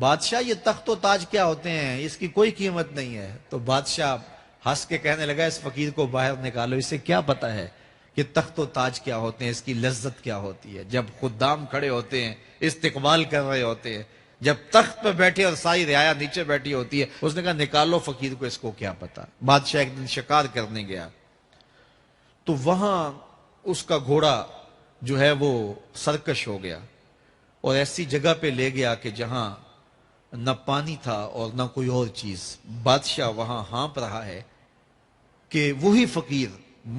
بادشاہ یہ تخت و تاج کیا ہوتے ہیں، اس کی کوئی قیمت نہیں ہے۔ تو بادشاہ ہنس کے کہنے لگا اس فقیر کو باہر نکالو، اسے کیا پتا ہے کہ تخت و تاج کیا ہوتے ہیں، اس کی لذت کیا ہوتی ہے۔ جب خدام کھڑے ہوتے ہیں، استقبال کر رہے ہوتے ہیں، جب تخت پہ بیٹھے اور ساری رعایا نیچے بیٹھی ہوتی ہے، اس نے کہا نکالو فقیر کو، اس کو کیا پتا۔ بادشاہ ایک دن شکار کرنے گیا تو وہاں اس کا گھوڑا جو ہے وہ سرکش ہو گیا اور ایسی جگہ پہ لے گیا کہ جہاں نہ پانی تھا اور نہ کوئی اور چیز۔ بادشاہ وہاں ہانپ رہا ہے کہ وہی فقیر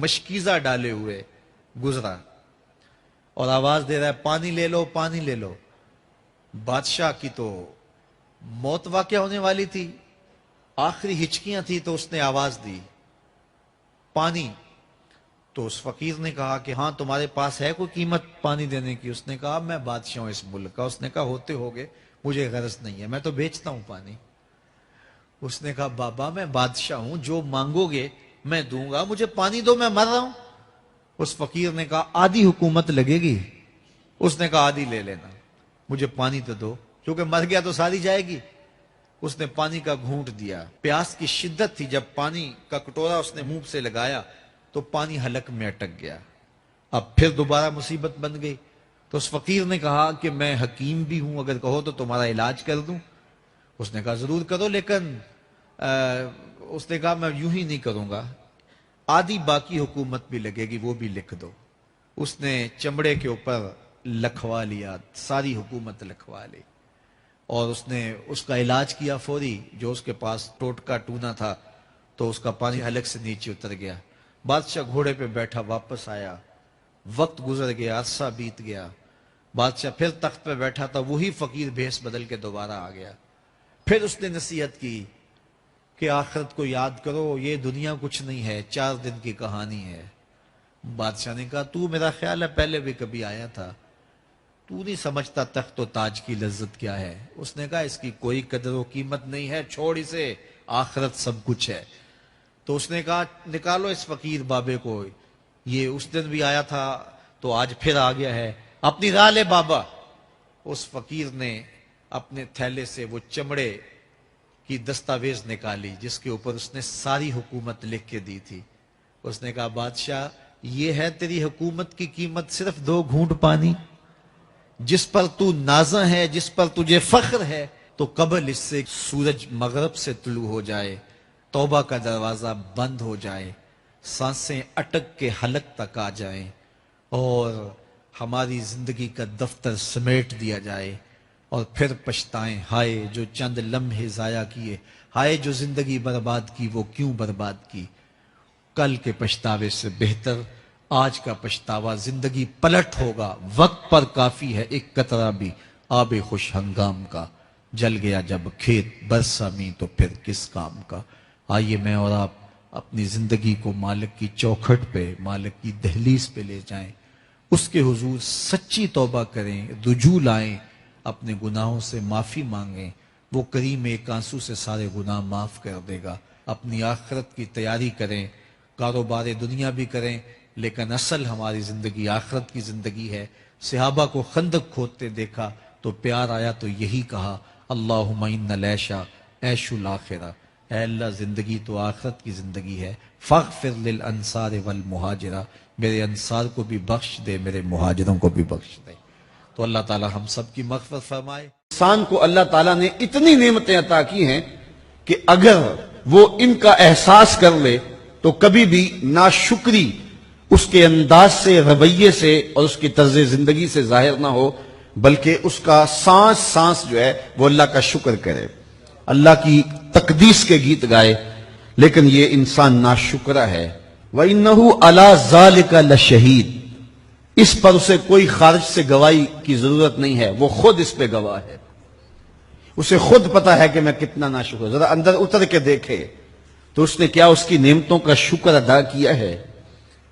مشکیزہ ڈالے ہوئے گزرا اور آواز دے رہا ہے پانی لے لو، پانی لے لو۔ بادشاہ کی تو موت واقع ہونے والی تھی، آخری ہچکیاں تھی، تو اس نے آواز دی پانی۔ تو اس فقیر نے کہا کہ ہاں تمہارے پاس ہے کوئی قیمت پانی دینے کی؟ اس نے کہا میں بادشاہ ہوں اس ملک کا۔ اس نے کہا ہوتے ہوگے، مجھے غرض نہیں ہے، میں تو بیچتا ہوں پانی۔ اس نے کہا بابا میں بادشاہ ہوں، جو مانگو گے میں دوں گا، مجھے پانی دو، میں مر رہا ہوں۔ اس فقیر نے کہا آدھی حکومت لگے گی۔ اس نے کہا آدھی لے لینا، مجھے پانی تو دو، کیونکہ مر گیا تو ساری جائے گی۔ اس نے پانی کا گھونٹ دیا، پیاس کی شدت تھی، جب پانی کا کٹورا اس نے منہ سے لگایا تو پانی حلق میں اٹک گیا۔ اب پھر دوبارہ مصیبت بن گئی۔ تو اس فقیر نے کہا کہ میں حکیم بھی ہوں، اگر کہو تو تمہارا علاج کر دوں۔ اس نے کہا ضرور کرو، لیکن اس نے کہا میں یوں ہی نہیں کروں گا، آدھی باقی حکومت بھی لگے گی، وہ بھی لکھ دو۔ اس نے چمڑے کے اوپر لکھوا لیا، ساری حکومت لکھوا لی، اور اس نے اس کا علاج کیا فوری۔ جو اس کے پاس ٹوٹکا ٹونا تھا تو اس کا پانی حلق سے نیچے اتر گیا۔ بادشاہ گھوڑے پہ بیٹھا واپس آیا، وقت گزر گیا، عرصہ بیت گیا۔ بادشاہ پھر تخت پہ بیٹھا تھا، وہی فقیر بھیس بدل کے دوبارہ آ گیا۔ پھر اس نے نصیحت کی کہ آخرت کو یاد کرو، یہ دنیا کچھ نہیں ہے، 4 دن کی کہانی ہے۔ بادشاہ نے کہا تو میرا خیال ہے پہلے بھی کبھی آیا تھا، تو نہیں سمجھتا تخت و تاج کی لذت کیا ہے۔ اس نے کہا اس کی کوئی قدر و قیمت نہیں ہے، چھوڑ اسے، آخرت سب کچھ ہے۔ تو اس نے کہا نکالو اس فقیر بابے کو، یہ اس دن بھی آیا تھا تو آج پھر آ گیا ہے، اپنی راہ لے بابا۔ اس فقیر نے اپنے تھیلے سے وہ چمڑے کی دستاویز نکالی جس کے اوپر اس نے ساری حکومت لکھ کے دی تھی۔ اس نے کہا بادشاہ یہ ہے تیری حکومت کی قیمت، صرف 2 گھونٹ پانی، جس پر تو نازاں ہے، جس پر تجھے فخر ہے، تو قبل اس سے سورج مغرب سے طلوع ہو جائے، توبہ کا دروازہ بند ہو جائے، سانسیں اٹک کے حلق تک آ جائیں، اور ہماری زندگی کا دفتر سمیٹ دیا جائے، اور پھر پچھتائیں ہائے جو چند لمحے ضائع کیے، ہائے جو زندگی برباد کی، وہ کیوں برباد کی۔ کل کے پچھتاوے سے بہتر آج کا پچھتاوا، زندگی پلٹ ہوگا، وقت پر کافی ہے ایک قطرہ بھی آب خوش ہنگام کا، جل گیا جب کھیت برسا می تو پھر کس کام کا۔ آئیے میں اور آپ اپنی زندگی کو مالک کی چوکھٹ پہ، مالک کی دہلیز پہ لے جائیں، اس کے حضور سچی توبہ کریں، رجوع لائیں، اپنے گناہوں سے معافی مانگیں، وہ کریم ایک آنسو سے سارے گناہ معاف کر دے گا۔ اپنی آخرت کی تیاری کریں، کاروبار دنیا بھی کریں، لیکن اصل ہماری زندگی آخرت کی زندگی ہے۔ صحابہ کو خندق کھودتے دیکھا تو پیار آیا تو یہی کہا اللہم ان العیش عیش الآخرہ، اے اللہ زندگی تو آخرت کی زندگی ہے، فاغفر للانصار والمہاجرہ، میرے انصار کو بھی بخش دے، میرے مہاجروں کو بھی بخش دے۔ تو اللہ تعالی ہم سب کی مغفرت فرمائے۔ انسان کو اللہ تعالیٰ نے اتنی نعمتیں عطا کی ہیں کہ اگر وہ ان کا احساس کر لے تو کبھی بھی ناشکری اس کے انداز سے، رویے سے اور اس کی طرز زندگی سے ظاہر نہ ہو، بلکہ اس کا سانس سانس جو ہے وہ اللہ کا شکر کرے، اللہ کی تقدیس کے گیت گائے۔ لیکن یہ انسان ناشکرہ ہے۔ وَإِنَّهُ عَلَى ذَلِكَ لَشَهِيدٌ، اس پر اسے کوئی خارج سے گواہی کی ضرورت نہیں ہے، وہ خود اس پہ گواہ ہے، اسے خود پتا ہے کہ میں کتنا ناشکر۔ ذرا اندر اتر کے دیکھے تو اس نے کیا اس کی نعمتوں کا شکر ادا کیا ہے،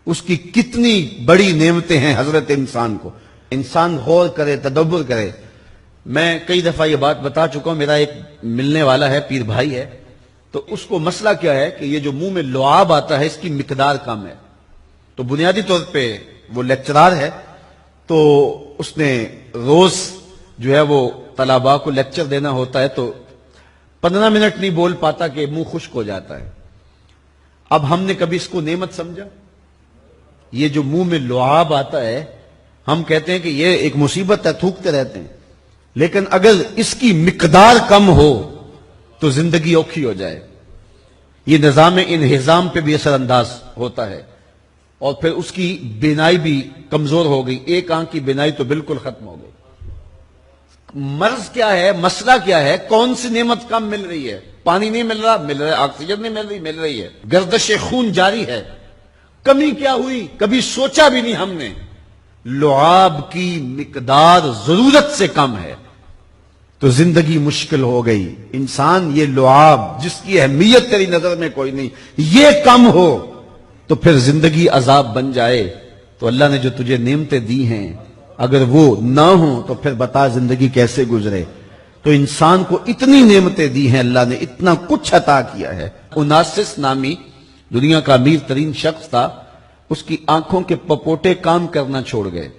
اس کی کتنی بڑی نعمتیں ہیں حضرت انسان کو۔ انسان غور کرے، تدبر کرے۔ میں کئی دفعہ یہ بات بتا چکا ہوں، میرا ایک ملنے والا ہے، پیر بھائی ہے، تو اس کو مسئلہ کیا ہے کہ یہ جو منہ میں لعاب آتا ہے اس کی مقدار کم ہے۔ تو بنیادی طور پہ وہ لیکچرار ہے، تو اس نے روز جو ہے وہ طلباء کو لیکچر دینا ہوتا ہے تو 15 منٹ نہیں بول پاتا کہ منہ خشک ہو جاتا ہے. اب ہم نے کبھی اس کو نعمت سمجھا؟ یہ جو منہ میں لعاب آتا ہے ہم کہتے ہیں کہ یہ ایک مصیبت ہے, تھوکتے رہتے ہیں, لیکن اگر اس کی مقدار کم ہو تو زندگی اوکھی ہو جائے. یہ نظام انہضام پہ بھی اثر انداز ہوتا ہے, اور پھر اس کی بینائی بھی کمزور ہو گئی, ایک آنکھ کی بینائی تو بالکل ختم ہو گئی. مرض کیا ہے, مسئلہ کیا ہے, کون سی نعمت کم مل رہی ہے؟ پانی نہیں مل رہا, مل رہا ہے. آکسیجن نہیں مل رہی ہے. گردش خون جاری ہے. کمی کیا ہوئی؟ کبھی سوچا بھی نہیں ہم نے. لعاب کی مقدار ضرورت سے کم ہے تو زندگی مشکل ہو گئی. انسان یہ لعاب جس کی اہمیت تیری نظر میں کوئی نہیں, یہ کم ہو تو پھر زندگی عذاب بن جائے. تو اللہ نے جو تجھے نعمتیں دی ہیں اگر وہ نہ ہوں تو پھر بتا زندگی کیسے گزرے. تو انسان کو اتنی نعمتیں دی ہیں اللہ نے, اتنا کچھ عطا کیا ہے. اوناسس نامی دنیا کا امیر ترین شخص تھا, اس کی آنکھوں کے پپوٹے کام کرنا چھوڑ گئے.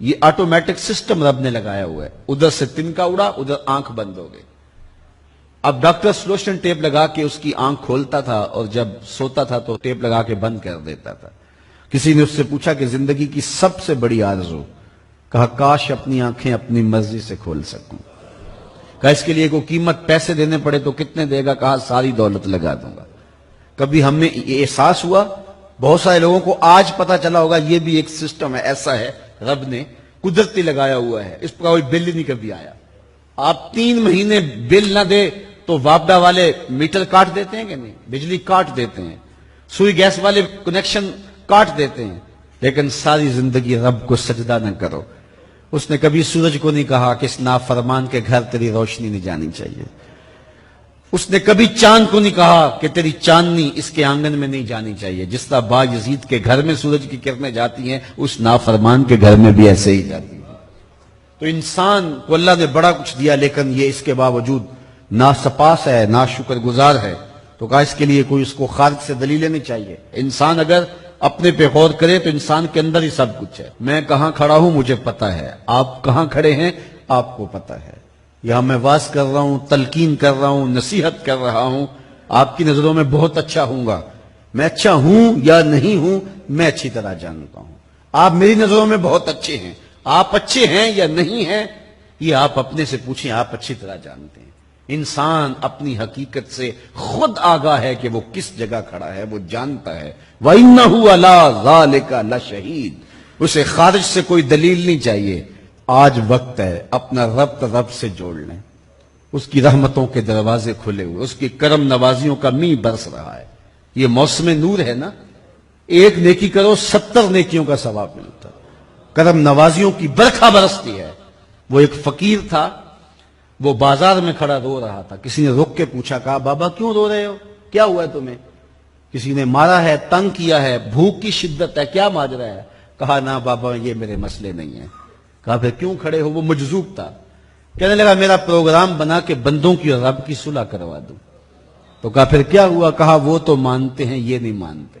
یہ آٹومیٹک سسٹم رب نے لگایا ہوا ہے, ادھر سے تنکا اڑا, ادھر آنکھ بند ہو گئی. اب ڈاکٹر سلوشن ٹیپ لگا کے اس کی آنکھ کھولتا تھا اور جب سوتا تھا تو ٹیپ لگا کے بند کر دیتا تھا. کسی نے اس سے پوچھا کہ زندگی کی سب سے بڑی آرزو, کہا کاش اپنی آنکھیں اپنی مرضی سے کھول سکوں. کہا اس کے لیے کوئی قیمت پیسے دینے پڑے تو کتنے دے گا؟ کہا ساری دولت لگا دوں گا. کبھی ہمیں یہ احساس ہوا؟ بہت سارے لوگوں کو آج پتا چلا ہوگا یہ بھی ایک سسٹم ہے, ایسا ہے رب نے قدرتی لگایا ہوا ہے, اس پر کوئی بل ہی نہیں کبھی آیا. آپ 3 مہینے بل نہ دے تو وابڈا والے میٹر کاٹ دیتے ہیں کہ نہیں, بجلی کاٹ دیتے ہیں, سوئی گیس والے کنیکشن کاٹ دیتے ہیں, لیکن ساری زندگی رب کو سجدہ نہ کرو. اس نے کبھی سورج کو نہیں کہا کہ اس نافرمان کے گھر تیری روشنی نہیں جانی چاہیے. اس نے کبھی چاند کو نہیں کہا کہ تیری چاندنی اس کے آنگن میں نہیں جانی چاہیے. جس طرح با یزید کے گھر میں سورج کی کرنیں جاتی ہیں, اس نافرمان کے گھر میں بھی ایسے ہی جاتی ہیں. تو انسان کو اللہ نے بڑا کچھ دیا, لیکن یہ اس کے باوجود ناسپاس ہے, ناشکر گزار ہے. تو کہا اس کے لیے کوئی اس کو خارج سے دلیل لینی چاہیے. انسان اگر اپنے پہ غور کرے تو انسان کے اندر ہی سب کچھ ہے. میں کہاں کھڑا ہوں مجھے پتا ہے, آپ کہاں کھڑے ہیں آپ کو پتا ہے. یہاں میں واز کر رہا ہوں, تلقین کر رہا ہوں, نصیحت کر رہا ہوں, آپ کی نظروں میں بہت اچھا ہوں گا. میں اچھا ہوں یا نہیں ہوں میں اچھی طرح جانتا ہوں. آپ میری نظروں میں بہت اچھے ہیں, آپ اچھے ہیں یا نہیں ہیں یہ آپ اپنے سے پوچھیں, آپ اچھی طرح جانتے ہیں. انسان اپنی حقیقت سے خود آگاہ ہے کہ وہ کس جگہ کھڑا ہے, وہ جانتا ہے. وَإِنَّهُ عَلَىٰ ذَلِكَ لَشَهِيدٌ. اسے خارج سے کوئی دلیل نہیں چاہیے. آج وقت ہے اپنا رب سے جوڑ لیں. اس کی رحمتوں کے دروازے کھلے ہوئے, اس کی کرم نوازیوں کا می برس رہا ہے. یہ موسم نور ہے نا, ایک نیکی کرو 70 نیکیوں کا ثواب ملتا. کرم نوازیوں کی برکھا برستی ہے. وہ ایک فقیر تھا, وہ بازار میں کھڑا رو رہا تھا. کسی نے رک کے پوچھا, کہا بابا کیوں رو رہے ہو, کیا ہوا ہے تمہیں؟ کسی نے مارا ہے, تنگ کیا ہے, بھوک کی شدت ہے, کیا ماجرا ہے؟ کہا نہ بابا یہ میرے مسئلے نہیں ہیں. کہا پھر کیوں کھڑے ہو؟ وہ مجذوب تھا. کہنے لگا میرا پروگرام بنا کہ بندوں کی اور رب کی صلح کروا دوں. تو کہا پھر کیا ہوا؟ کہا وہ تو مانتے ہیں یہ نہیں مانتے.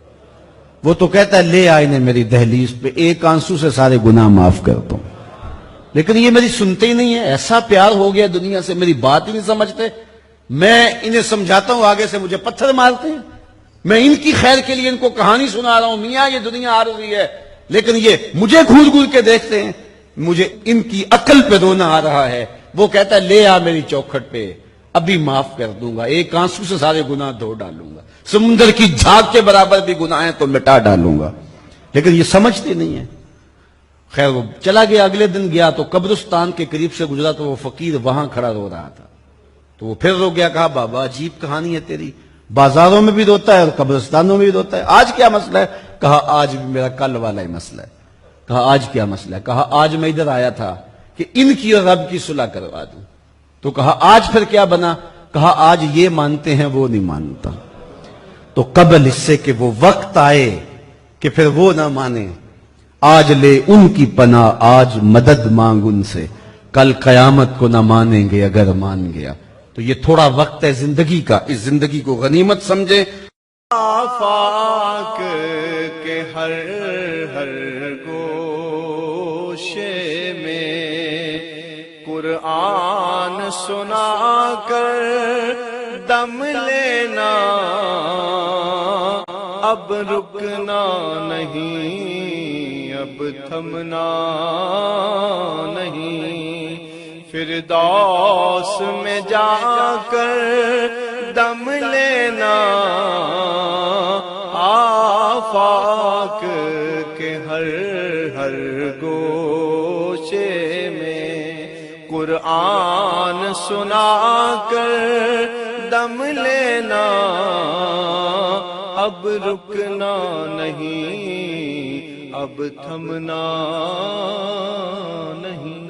وہ تو کہتا ہے لے آئے نے میری دہلیز پہ, ایک آنسو سے سارے گناہ معاف کر دوں, لیکن یہ میری سنتے ہی نہیں ہے. ایسا پیار ہو گیا دنیا سے, میری بات ہی نہیں سمجھتے. میں انہیں سمجھاتا ہوں, آگے سے مجھے پتھر مارتے ہیں. میں ان کی خیر کے لیے ان کو کہانی سنا رہا ہوں, میاں یہ دنیا عارضی ہے, لیکن یہ مجھے گھور گھور کے دیکھتے ہیں. مجھے ان کی عقل پہ رونا آ رہا ہے. وہ کہتا ہے لے آ میری چوکھٹ پہ, ابھی معاف کر دوں گا, ایک آنسو سے سارے گناہ دھو ڈالوں گا, سمندر کی جھاگ کے برابر بھی گناہ ہیں تو مٹا ڈالوں گا. لیکن یہ سمجھتے نہیں ہیں. خیر وہ چلا گیا. اگلے دن گیا تو قبرستان کے قریب سے گزرا تو وہ فقیر وہاں کھڑا رو رہا تھا. تو وہ پھر رو گیا. کہا بابا عجیب کہانی ہے تیری, بازاروں میں بھی روتا ہے اور قبرستانوں میں بھی روتا ہے, آج کیا مسئلہ ہے؟ کہا آج بھی میرا کل والا ہی مسئلہ ہے. کہا آج کیا مسئلہ ہے؟ کہا آج میں ادھر آیا تھا کہ ان کی اور رب کی صلح کروا دوں. تو کہا آج پھر کیا بنا؟ کہا آج یہ مانتے ہیں وہ نہیں مانتا. تو قبل اس سے کہ وہ وقت آئے کہ پھر وہ نہ مانے, آج لے ان کی پناہ, آج مدد مانگ ان سے, کل قیامت کو نہ مانیں گے اگر مان گیا. تو یہ تھوڑا وقت ہے زندگی کا, اس زندگی کو غنیمت سمجھے. آفاق کے ہر ہر گوشے میں قرآن سنا کر دم لینا، اب رکنا نہیں، اب تھمنا نہیں، فردوس میں جا کر دم لینا، آفاق کے ہر ہر گوشے میں قرآن سنا کر دم لینا، اب رکنا نہیں، اب تھمنا نہیں۔